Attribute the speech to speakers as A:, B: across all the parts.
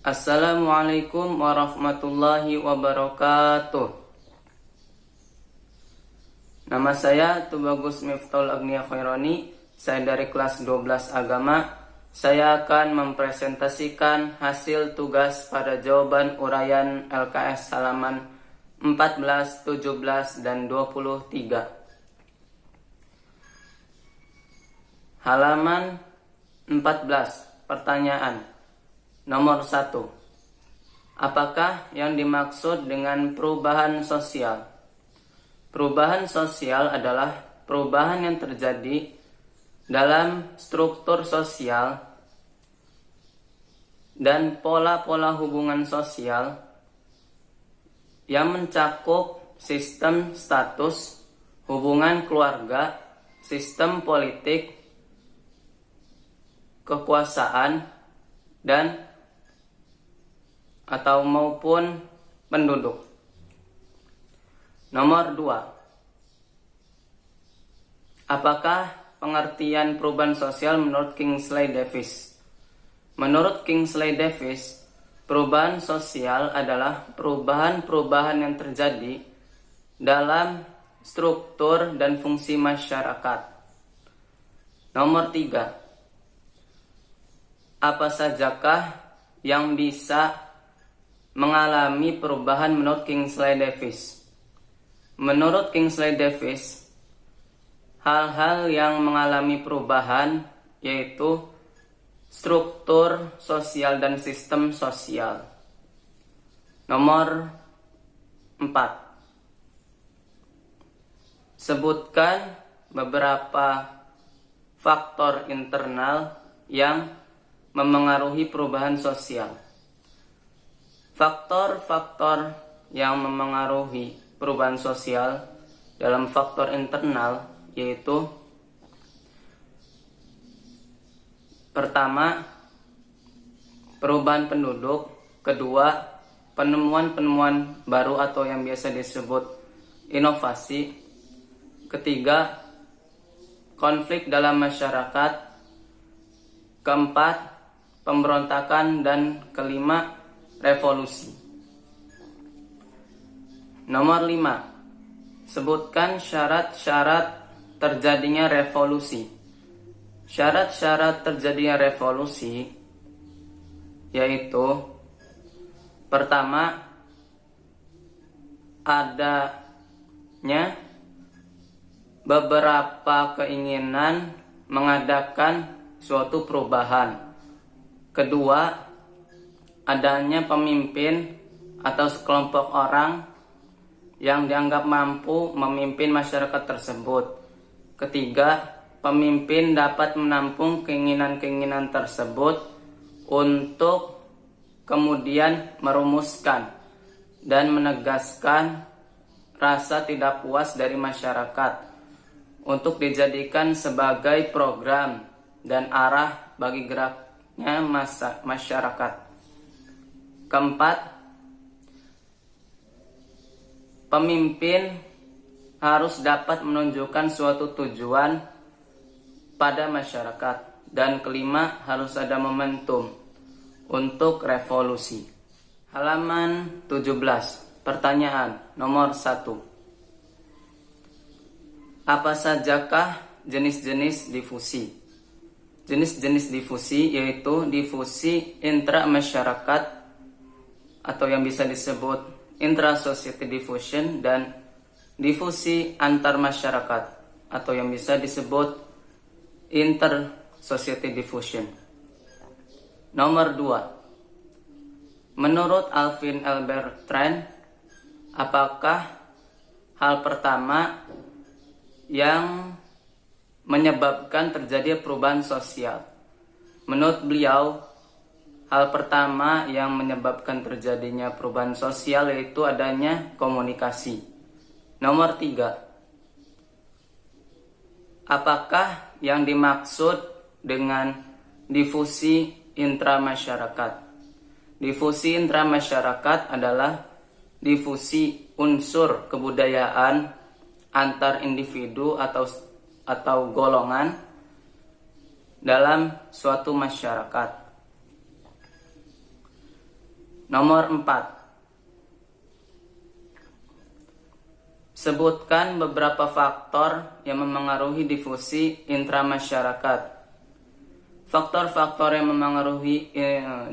A: Assalamualaikum warahmatullahi wabarakatuh. Nama saya Tubagus Miftahul Agnia Khaironi. Saya dari kelas 12 agama. Saya akan mempresentasikan hasil tugas pada jawaban uraian LKS halaman 14, 17, dan 23. Halaman 14, pertanyaan. Nomor 1. Apakah yang dimaksud dengan perubahan sosial? Perubahan sosial adalah perubahan yang terjadi dalam struktur sosial dan pola-pola hubungan sosial yang mencakup sistem status, hubungan keluarga, sistem politik, kekuasaan, dan atau maupun penduduk. Nomor 2. Apakah pengertian perubahan sosial menurut Kingsley Davis? Menurut Kingsley Davis, perubahan sosial adalah perubahan-perubahan yang terjadi dalam struktur dan fungsi masyarakat. Nomor 3. Apa sajakah yang bisa mengalami perubahan menurut Kingsley Davis? Menurut Kingsley Davis, hal-hal yang mengalami perubahan yaitu struktur sosial dan sistem sosial. Nomor 4. Sebutkan beberapa faktor internal yang memengaruhi perubahan sosial. Faktor-faktor yang memengaruhi perubahan sosial dalam faktor internal yaitu: pertama, perubahan penduduk; kedua, penemuan-penemuan baru atau yang biasa disebut inovasi; ketiga, konflik dalam masyarakat; keempat, pemberontakan; dan kelima, revolusi. Nomor 5. Sebutkan syarat-syarat terjadinya revolusi. Syarat-syarat terjadinya revolusi yaitu: pertama, adanya beberapa keinginan mengadakan suatu perubahan. Kedua, adanya pemimpin atau sekelompok orang yang dianggap mampu memimpin masyarakat tersebut. Ketiga, pemimpin dapat menampung keinginan-keinginan tersebut untuk kemudian merumuskan dan menegaskan rasa tidak puas dari masyarakat untuk dijadikan sebagai program dan arah bagi geraknya masyarakat. Keempat, pemimpin harus dapat menunjukkan suatu tujuan pada masyarakat. Dan kelima, harus ada momentum untuk revolusi. Halaman 17, pertanyaan nomor 1. Apa sajakah jenis-jenis difusi? Jenis-jenis difusi yaitu difusi intra-masyarakat atau yang bisa disebut intra-society diffusion, dan difusi antar masyarakat atau yang bisa disebut inter-society diffusion. Nomor 2. Menurut Alvin L. Bertrand, apakah hal pertama yang menyebabkan terjadi perubahan sosial? Menurut beliau, hal pertama yang menyebabkan terjadinya perubahan sosial yaitu adanya komunikasi. Nomor 3. Apakah yang dimaksud dengan difusi intramasyarakat? Difusi intramasyarakat adalah difusi unsur kebudayaan antar individu atau golongan dalam suatu masyarakat. Nomor 4. Sebutkan beberapa faktor yang memengaruhi difusi intramasyarakat. Faktor-faktor yang memengaruhi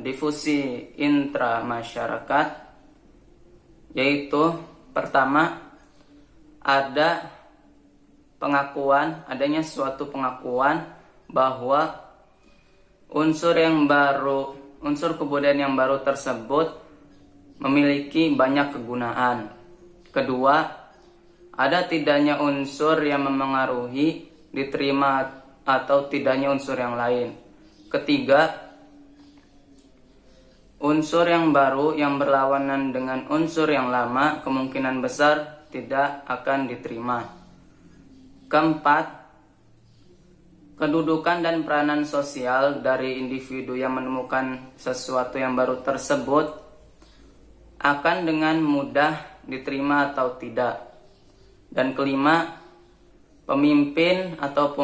A: difusi intramasyarakat yaitu pertama, adanya suatu pengakuan bahwa unsur kebudayaan yang baru tersebut memiliki banyak kegunaan. Kedua, ada tidaknya unsur yang memengaruhi diterima atau tidaknya unsur yang lain. Ketiga, unsur yang baru yang berlawanan dengan unsur yang lama kemungkinan besar tidak akan diterima. Keempat, kedudukan dan peranan sosial dari individu yang menemukan sesuatu yang baru tersebut akan dengan mudah diterima atau tidak. Dan kelima, pemimpin atau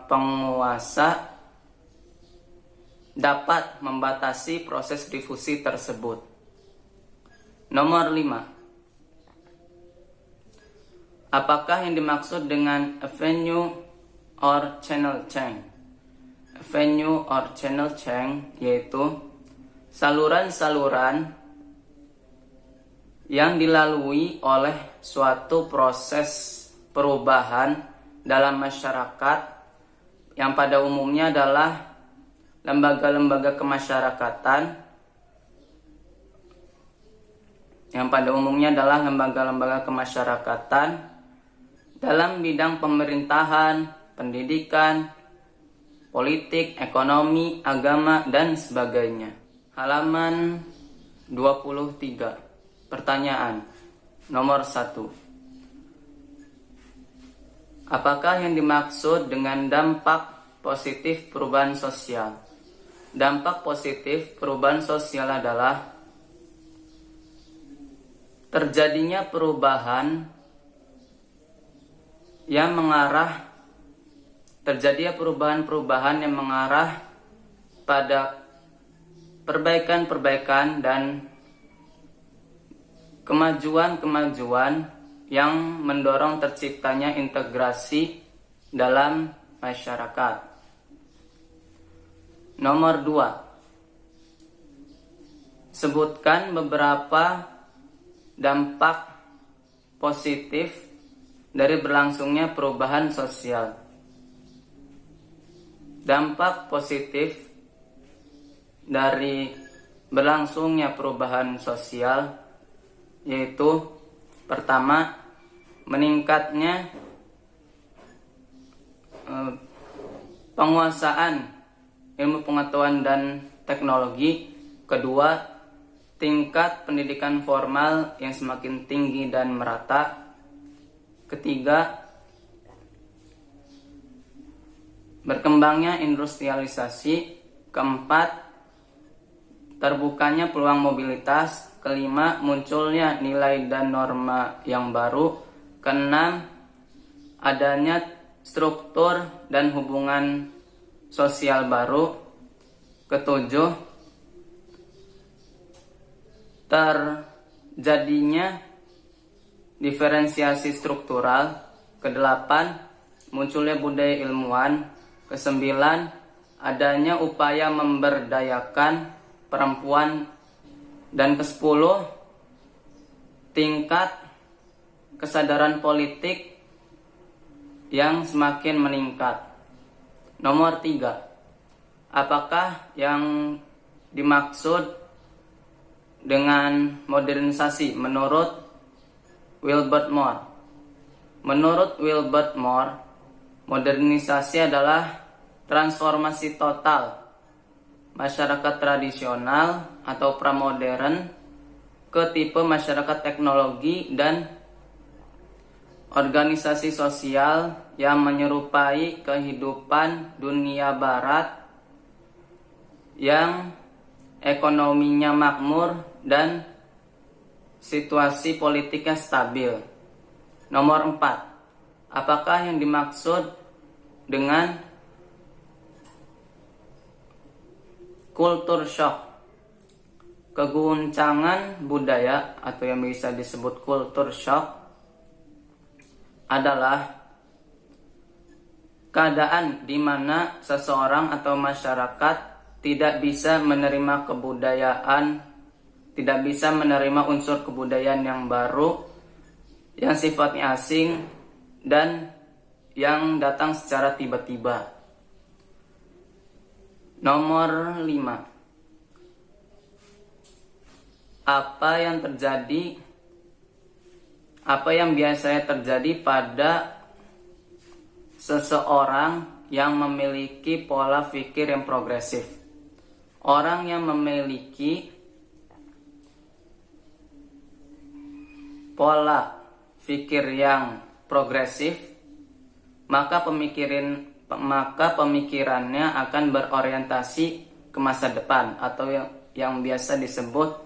A: penguasa dapat membatasi proses difusi tersebut. Nomor 5. Apakah yang dimaksud dengan avenue or channel change? Avenue or channel change yaitu saluran-saluran yang dilalui oleh suatu proses perubahan dalam masyarakat yang pada umumnya adalah lembaga-lembaga kemasyarakatan dalam bidang pemerintahan, pendidikan, politik, ekonomi, agama, dan sebagainya. Halaman 23. Pertanyaan nomor 1. Apakah yang dimaksud dengan dampak positif perubahan sosial? Dampak positif perubahan sosial adalah terjadinya perubahan yang mengarah pada perbaikan-perbaikan dan kemajuan-kemajuan yang mendorong terciptanya integrasi dalam masyarakat. Nomor 2. Sebutkan beberapa dampak positif dari berlangsungnya perubahan sosial. Dampak positif dari berlangsungnya perubahan sosial yaitu pertama, meningkatnya penguasaan ilmu pengetahuan dan teknologi. Kedua, tingkat pendidikan formal yang semakin tinggi dan merata. Ketiga, berkembangnya industrialisasi. Keempat, terbukanya peluang mobilitas. Kelima, munculnya nilai dan norma yang baru. Keenam, adanya struktur dan hubungan sosial baru. Ketujuh, terjadinya diferensiasi struktural. Kedelapan, munculnya budaya ilmuwan. Kesembilan, adanya upaya memberdayakan perempuan. Dan ke-10, tingkat kesadaran politik yang semakin meningkat. Nomor 3. Apakah yang dimaksud dengan modernisasi menurut Wilbert Moore? Menurut Wilbert Moore, modernisasi adalah transformasi total masyarakat tradisional atau pramodern ke tipe masyarakat teknologi dan organisasi sosial yang menyerupai kehidupan dunia barat yang ekonominya makmur dan situasi politiknya stabil. Nomor 4. Apakah yang dimaksud dengan culture shock? Keguncangan budaya atau yang bisa disebut culture shock adalah keadaan di mana seseorang atau masyarakat tidak bisa menerima kebudayaan, tidak bisa menerima unsur kebudayaan yang baru, yang sifatnya asing, dan yang datang secara tiba-tiba. Nomor 5. Apa yang biasanya terjadi pada seseorang yang memiliki pola pikir yang progresif? Orang yang memiliki pola pikir yang progresif, maka pemikirannya akan berorientasi ke masa depan atau yang biasa disebut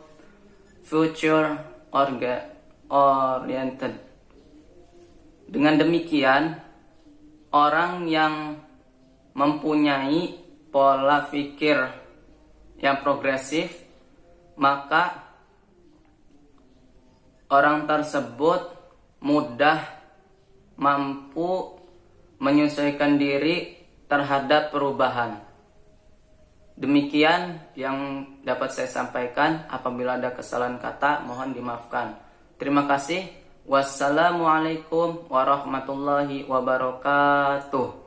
A: future oriented. Dengan demikian, orang yang mempunyai pola pikir yang progresif, maka orang tersebut mudah mampu menyesuaikan diri terhadap perubahan. Demikian yang dapat saya sampaikan. Apabila ada kesalahan kata, mohon dimaafkan. Terima kasih. Wassalamualaikum warahmatullahi wabarakatuh.